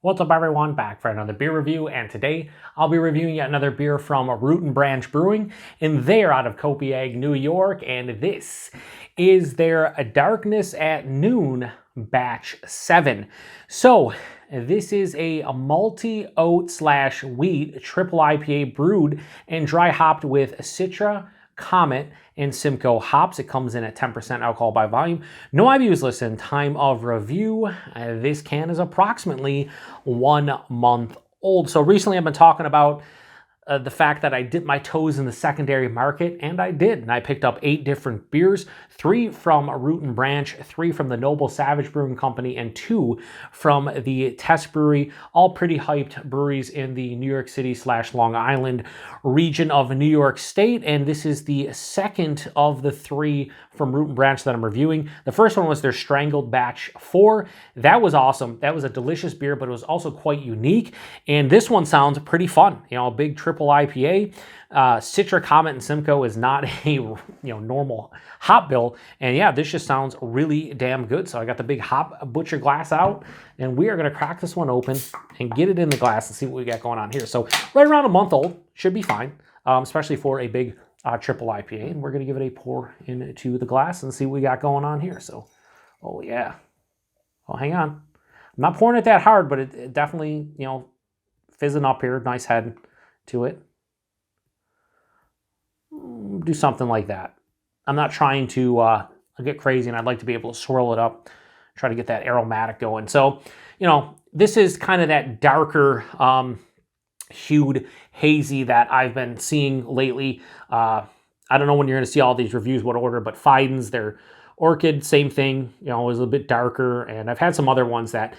What's up everyone, back for another beer review, and today I'll be reviewing yet another beer from Root Branch Brewing, and they're out of Copiague, New York, and this is their Darkness at Noon Batch 7. So this is a multi-oat / wheat triple IPA brewed and dry hopped with Citra, Comet and Simcoe hops. It comes in at 10% alcohol by volume. No IBUs listed. Time of review. This can is approximately 1 month old. So recently I've been talking about the fact that I dipped my toes in the secondary market, and I did. And I picked up 8 different beers, 3 from Root and Branch, 3 from the Noble Savage Brewing Company, and 2 from the Test Brewery, all pretty hyped breweries in the New York City / Long Island region of New York State. And this is the second of the 3 from Root and Branch that I'm reviewing. The first one was their Strangled Batch 4. That was awesome. That was a delicious beer, but it was also quite unique. And this one sounds pretty fun. You know, a big triple IPA. Citra, Comet and Simcoe is not a normal hop bill, and yeah, this just sounds really damn good. So I got the big hop butcher glass out, and we are going to crack this one open and get it in the glass and see what we got going on here. So right around a month old, should be fine, especially for a big triple IPA. And we're going to give it a pour into the glass and see what we got going on here. So, oh yeah, oh hang on, I'm not pouring it that hard, but it definitely fizzing up here. Nice head to it. Do something like that. I'm not trying to get crazy, and I'd like to be able to swirl it up, try to get that aromatic going. So, this is kind of that darker hued hazy that I've been seeing lately. I don't know when you're going to see all these reviews, what order, but Fiden's, their Orchid, same thing, is a little bit darker. And I've had some other ones that,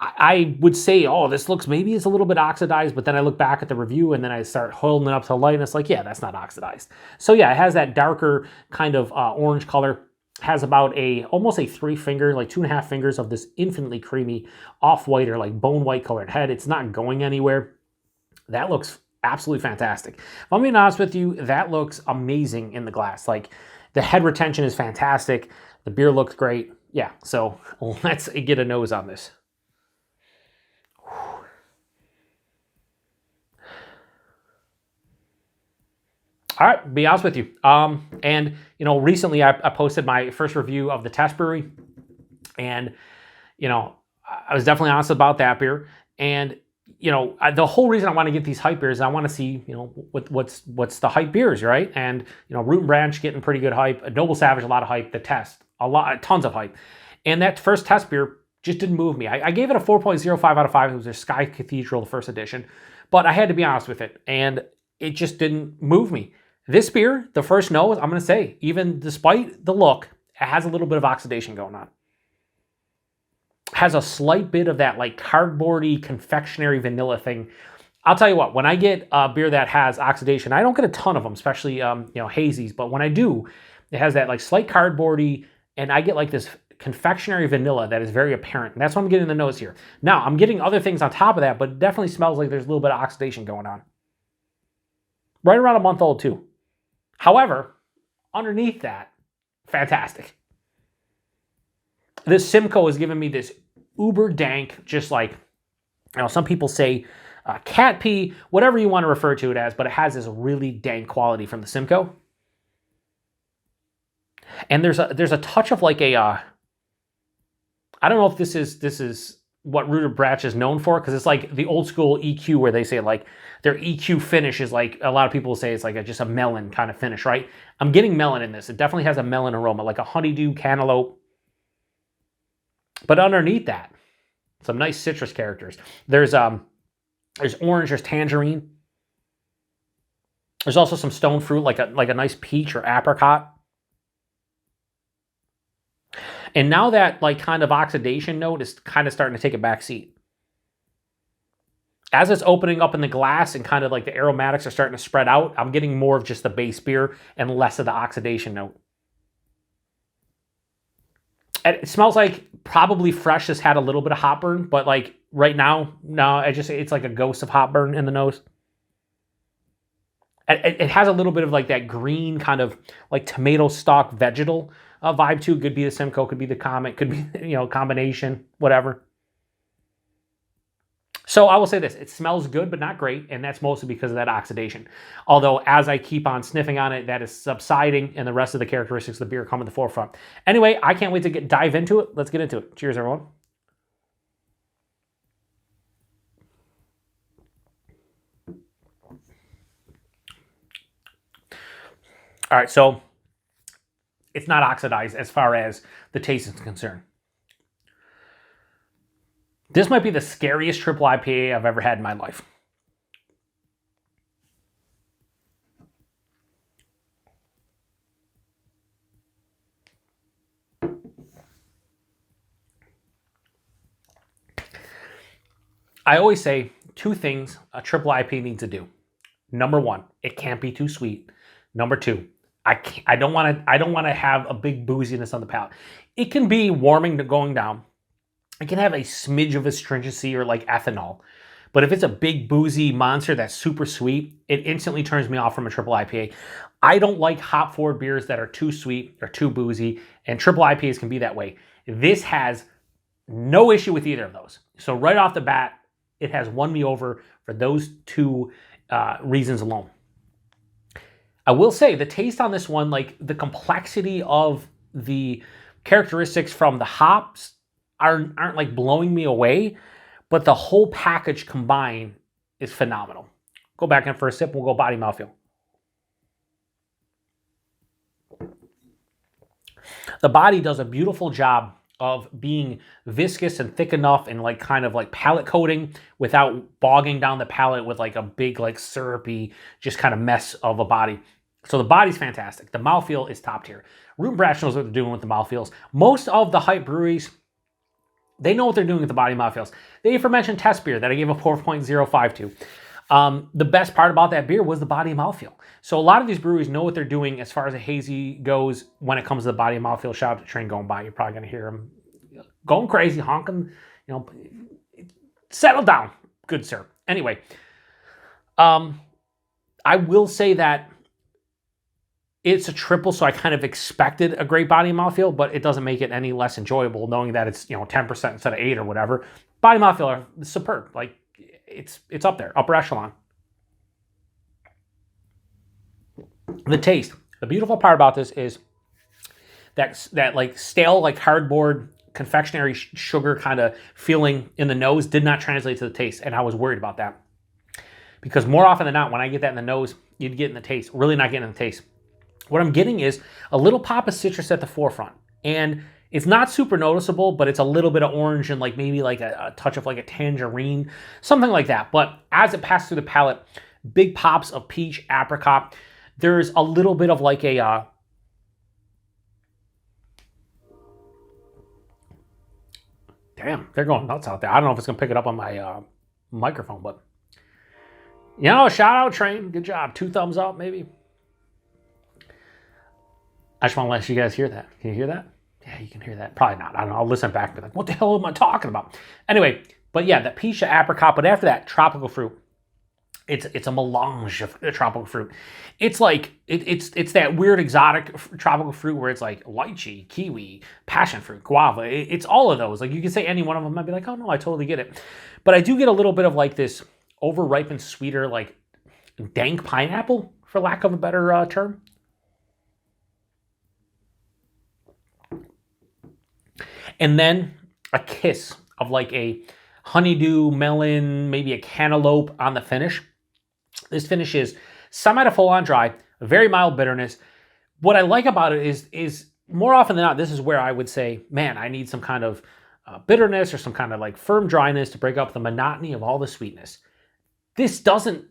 I would say, oh, this looks, maybe it's a little bit oxidized, but then I look back at the review and then I start holding it up to the light and it's like, yeah, that's not oxidized. So yeah, it has that darker kind of orange color, has about almost a 3 finger, like 2.5 fingers of this infinitely creamy off-white or like bone white colored head. It's not going anywhere. That looks absolutely fantastic. If I'm being honest with you, that looks amazing in the glass. Like the head retention is fantastic. The beer looks great. Yeah, so let's get a nose on this. All right, be honest with you. And recently I posted my first review of the Test Brewery, and I was definitely honest about that beer. And the whole reason I want to get these hype beers is I want to see what's the hype beers, right? And Root and Branch getting pretty good hype. Noble Savage, a lot of hype. The Test, tons of hype. And that first Test beer just didn't move me. I gave it a 4.05 out of 5. It was their Sky Cathedral, the first edition, but I had to be honest with it, and it just didn't move me. This beer, the first nose, I'm going to say, even despite the look, it has a little bit of oxidation going on. It has a slight bit of that like cardboardy, confectionery vanilla thing. I'll tell you what, when I get a beer that has oxidation, I don't get a ton of them, especially hazies, but when I do, it has that like slight cardboardy, and I get like this confectionery vanilla that is very apparent, and that's what I'm getting in the nose here. Now, I'm getting other things on top of that, but it definitely smells like there's a little bit of oxidation going on. Right around a month old too. However, underneath that, fantastic. This Simcoe is giving me this uber dank, just like, some people say cat pee, whatever you want to refer to it as, but it has this really dank quality from the Simcoe. And there's a touch of like I don't know if this is what Root Branch is known for, because it's like the old school EQ where they say like their EQ finish is like, a lot of people say it's like just a melon kind of finish, right? I'm getting melon in this. It definitely has a melon aroma, like a honeydew, cantaloupe. But underneath that, some nice citrus characters. There's orange, there's tangerine. There's also some stone fruit, like a nice peach or apricot. And now that like kind of oxidation note is kind of starting to take a back seat. As it's opening up in the glass and kind of like the aromatics are starting to spread out, I'm getting more of just the base beer and less of the oxidation note. And it smells like probably fresh has had a little bit of hop burn, but like right now, no, it's like a ghost of hop burn in the nose. It has a little bit of like that green kind of like tomato stalk vegetal vibe too. Could be the Simcoe, could be the Comet, could be, combination, whatever. So I will say this, it smells good, but not great, and that's mostly because of that oxidation. Although as I keep on sniffing on it, that is subsiding, and the rest of the characteristics of the beer come to the forefront. Anyway, I can't wait to dive into it. Let's get into it. Cheers, everyone. All right, so it's not oxidized as far as the taste is concerned. This might be the scariest triple IPA I've ever had in my life. I always say 2 things a triple IPA needs to do. Number 1, it can't be too sweet. Number 2, I don't want to have a big booziness on the palate. It can be warming to going down. It can have a smidge of astringency or like ethanol. But if it's a big boozy monster that's super sweet, it instantly turns me off from a triple IPA. I don't like hop forward beers that are too sweet or too boozy, and triple IPAs can be that way. This has no issue with either of those. So right off the bat, it has won me over for those 2 reasons alone. I will say the taste on this one, like the complexity of the characteristics from the hops aren't like blowing me away, but the whole package combined is phenomenal. Go back in for a sip, we'll go body mouthfeel. The body does a beautiful job of being viscous and thick enough and like kind of like palate coating without bogging down the palate with like a big like syrupy just kind of mess of a body. So the body's fantastic. The mouthfeel is top tier. Root Branch knows what they're doing with the mouthfeels. Most of the hype breweries, they know what they're doing with the body mouthfeels. The aforementioned test beer that I gave a 4.05 to. The best part about that beer was the body mouthfeel. So a lot of these breweries know what they're doing as far as a hazy goes when it comes to the body mouthfeel. Shout out to Train going by. You're probably going to hear him going crazy, honking. You know, settle down, good sir. Anyway, I will say that it's a triple, so I kind of expected a great body mouthfeel, but it doesn't make it any less enjoyable knowing that it's 10% instead of 8 or whatever. Body mouthfeel are superb. Like it's up there, upper echelon. The taste. The beautiful part about this is that like stale, like cardboard confectionery sugar kind of feeling in the nose did not translate to the taste, and I was worried about that. Because more often than not, when I get that in the nose, you'd get in the taste. Really not getting in the taste. What I'm getting is a little pop of citrus at the forefront. And it's not super noticeable, but it's a little bit of orange and like maybe like a touch of like a tangerine, something like that. But as it passes through the palate, big pops of peach, apricot. There's a little bit of like a... damn, they're going nuts out there. I don't know if it's going to pick it up on my microphone, but... shout out, Train. Good job. 2 thumbs up, maybe. I just want to let you guys hear that. Can you hear that? Yeah, you can hear that. Probably not. I don't know. I'll listen back and be like, what the hell am I talking about? Anyway, but yeah, the peach, the apricot, but after that, tropical fruit. It's a melange of tropical fruit. It's like, it's that weird exotic tropical fruit where it's like lychee, kiwi, passion fruit, guava. It's all of those. Like you can say any one of them, I'd be like, oh no, I totally get it. But I do get a little bit of like this over-ripened, sweeter, like dank pineapple, for lack of a better term. And then a kiss of like a honeydew, melon, maybe a cantaloupe on the finish. This finish is semi to full on dry, a very mild bitterness. What I like about it is more often than not, this is where I would say, man, I need some kind of bitterness or some kind of like firm dryness to break up the monotony of all the sweetness. This doesn't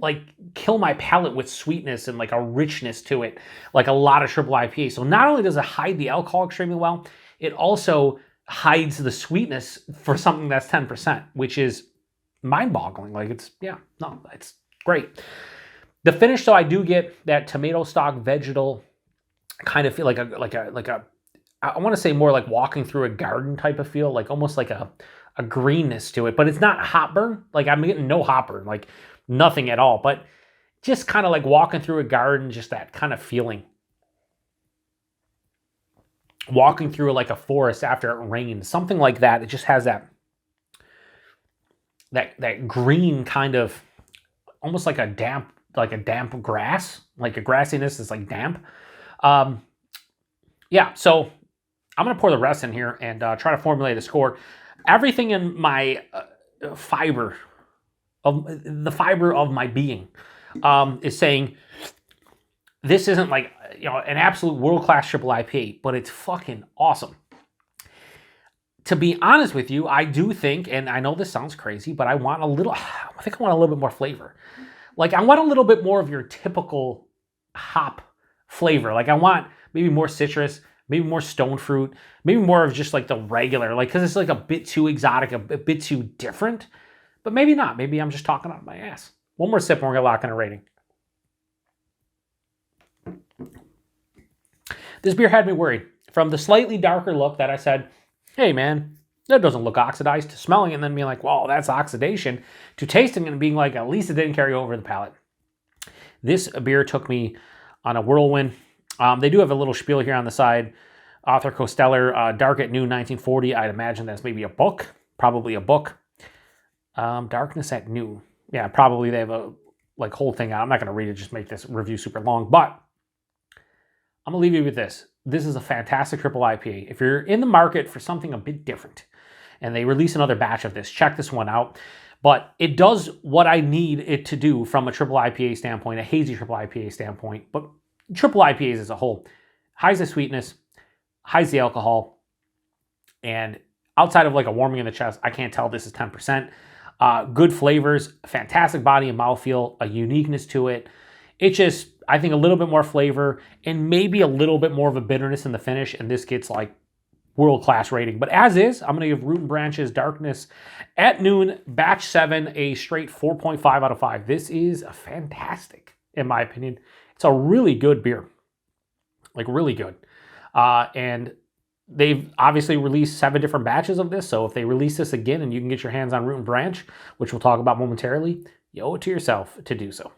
like kill my palate with sweetness and like a richness to it, like a lot of triple IPA. So not only does it hide the alcohol extremely well, it also hides the sweetness for something that's 10%, which is mind-boggling. Like it's great. The finish, though, I do get that tomato stock vegetal kind of feel, like a I want to say more like walking through a garden type of feel, like almost like a greenness to it, but it's not hop burn. Like I'm getting no hop burn, like nothing at all, but just kind of like walking through a garden, just that kind of feeling. Walking through like a forest after it rains, something like that. It just has that that green kind of, almost like a damp grass, like a grassiness is like damp. Yeah, so I'm gonna pour the rest in here and try to formulate a score. Everything in my fiber of my being is saying this isn't like, you know, an absolute world-class triple IPA, but it's fucking awesome. To be honest with you, I do think, and I know this sounds crazy, but I want a little bit more flavor. Like, I want a little bit more of your typical hop flavor. Like, I want maybe more citrus, maybe more stone fruit, maybe more of just like the regular, like, because it's like a bit too exotic, a bit too different, but maybe not. Maybe I'm just talking out of my ass. One more sip and we're gonna lock in a rating. This beer had me worried. From the slightly darker look that I said, hey man, that doesn't look oxidized, to smelling it and then being like, wow, that's oxidation, to tasting it and being like, at least it didn't carry over the palate. This beer took me on a whirlwind. They do have a little spiel here on the side. Author Costellar, Dark at Noon, 1940. I'd imagine that's maybe a book, probably a book. Darkness at Noon. Yeah, probably they have a like whole thing out. I'm not going to read it, just make this review super long, but I'm going to leave you with this. This is a fantastic triple IPA. If you're in the market for something a bit different, and they release another batch of this, check this one out. But it does what I need it to do from a triple IPA standpoint, a hazy triple IPA standpoint, but triple IPAs as a whole. Highs the sweetness, highs the alcohol, and outside of like a warming in the chest, I can't tell this is 10%. Good flavors, fantastic body and mouthfeel, a uniqueness to it. It's just, I think, a little bit more flavor and maybe a little bit more of a bitterness in the finish, and this gets like world-class rating. But as is, I'm going to give Root Branch's Darkness at Noon, Batch 7, a straight 4.5 out of 5. This is fantastic, in my opinion. It's a really good beer. Like, really good. And they've obviously released 7 different batches of this, so if they release this again and you can get your hands on Root Branch, which we'll talk about momentarily, you owe it to yourself to do so.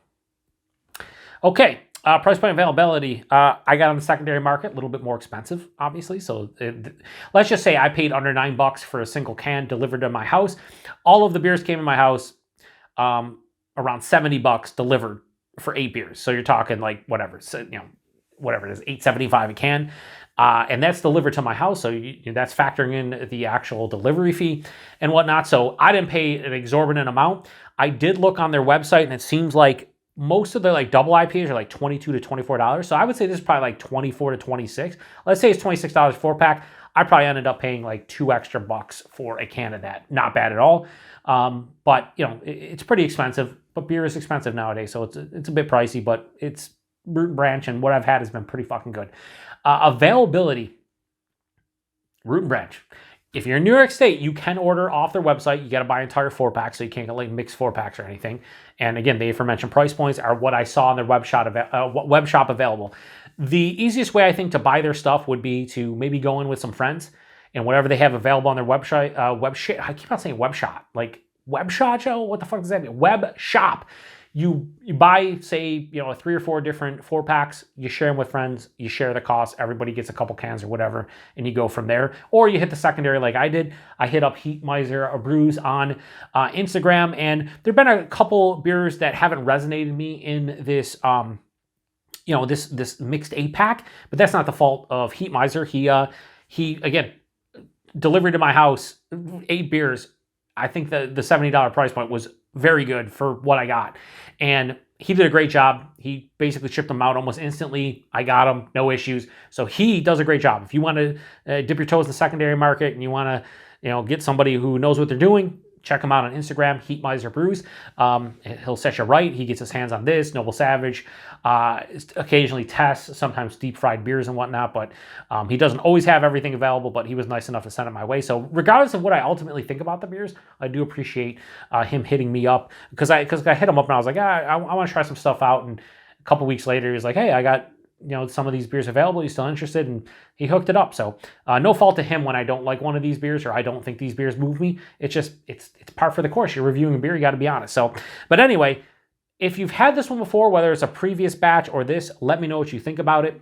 Okay. Price point availability, I got on the secondary market, a little bit more expensive, obviously. So let's just say I paid under $9 for a single can delivered to my house. All of the beers came in my house around $70 delivered for 8 beers. So you're talking like whatever, so, you know, whatever it is, $8.75 a can. And that's delivered to my house. So that's factoring in the actual delivery fee and whatnot. So I didn't pay an exorbitant amount. I did look on their website and it seems like most of their like double IPAs are like $22 to $24. So I would say this is probably like $24 to $26. Let's say it's $26 4-pack. I probably ended up paying like $2 extra for a can of that. Not bad at all. But you know, it's pretty expensive, but beer is expensive nowadays. So it's a bit pricey, but it's Root Branch and what I've had has been pretty fucking good. Availability, Root Branch. If you're in New York State, you can order off their website. You got to buy entire 4-packs, so you can't get like mixed 4-packs or anything. And again, the aforementioned price points are what I saw on their web shop available. The easiest way I think to buy their stuff would be to maybe go in with some friends and whatever they have available on their website. I keep on saying web shop, like web shop, Joe. What the fuck does that mean? Web shop. You buy, say, you know, 3 or 4 different 4-packs, you share them with friends, you share the cost, everybody gets a couple cans or whatever, and you go from there. Or you hit the secondary like I did. I hit up Heat Miser Brews on Instagram, and there've been a couple beers that haven't resonated me in this, you know, this mixed 8-pack, but that's not the fault of Heat Miser. He again, delivered to my house 8 beers. I think the $70 price point was very good for what I got. And he did a great job. He basically shipped them out almost instantly. I got them, no issues. So he does a great job. If you want to dip your toes in the secondary market and you want to, you know, get somebody who knows what they're doing, check him out on Instagram, Heat Miser Brews. He'll set you right. He gets his hands on this, Noble Savage, occasionally tests, sometimes deep fried beers and whatnot, but he doesn't always have everything available, but he was nice enough to send it my way. So regardless of what I ultimately think about the beers, I do appreciate him hitting me up because I hit him up and I was like, I want to try some stuff out. And a couple weeks later, he was like, hey, I got, you know, some of these beers available. You still interested? And he hooked it up. So no fault to him when I don't like one of these beers or I don't think these beers move me. It's just, it's par for the course. You're reviewing a beer, you got to be honest. So, but anyway, if you've had this one before, whether it's a previous batch or this, let me know what you think about it.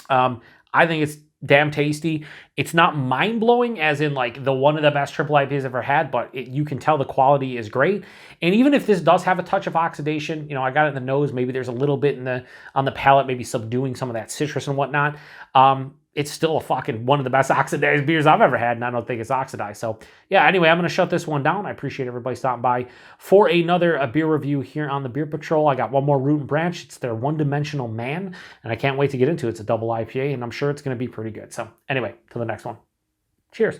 I think it's damn tasty. It's not mind-blowing as in like the one of the best triple IPAs I've ever had, but you can tell the quality is great. And even if this does have a touch of oxidation, you know, I got it in the nose, maybe there's a little bit on the palate, maybe subduing some of that citrus and whatnot. It's still a fucking one of the best oxidized beers I've ever had, and I don't think it's oxidized. So yeah, anyway, I'm going to shut this one down. I appreciate everybody stopping by for another beer review here on the Beer Patrol. I got one more Root Branch. It's their One-Dimensional Man, and I can't wait to get into it. It's a double IPA, and I'm sure it's going to be pretty good. So anyway, till the next one. Cheers.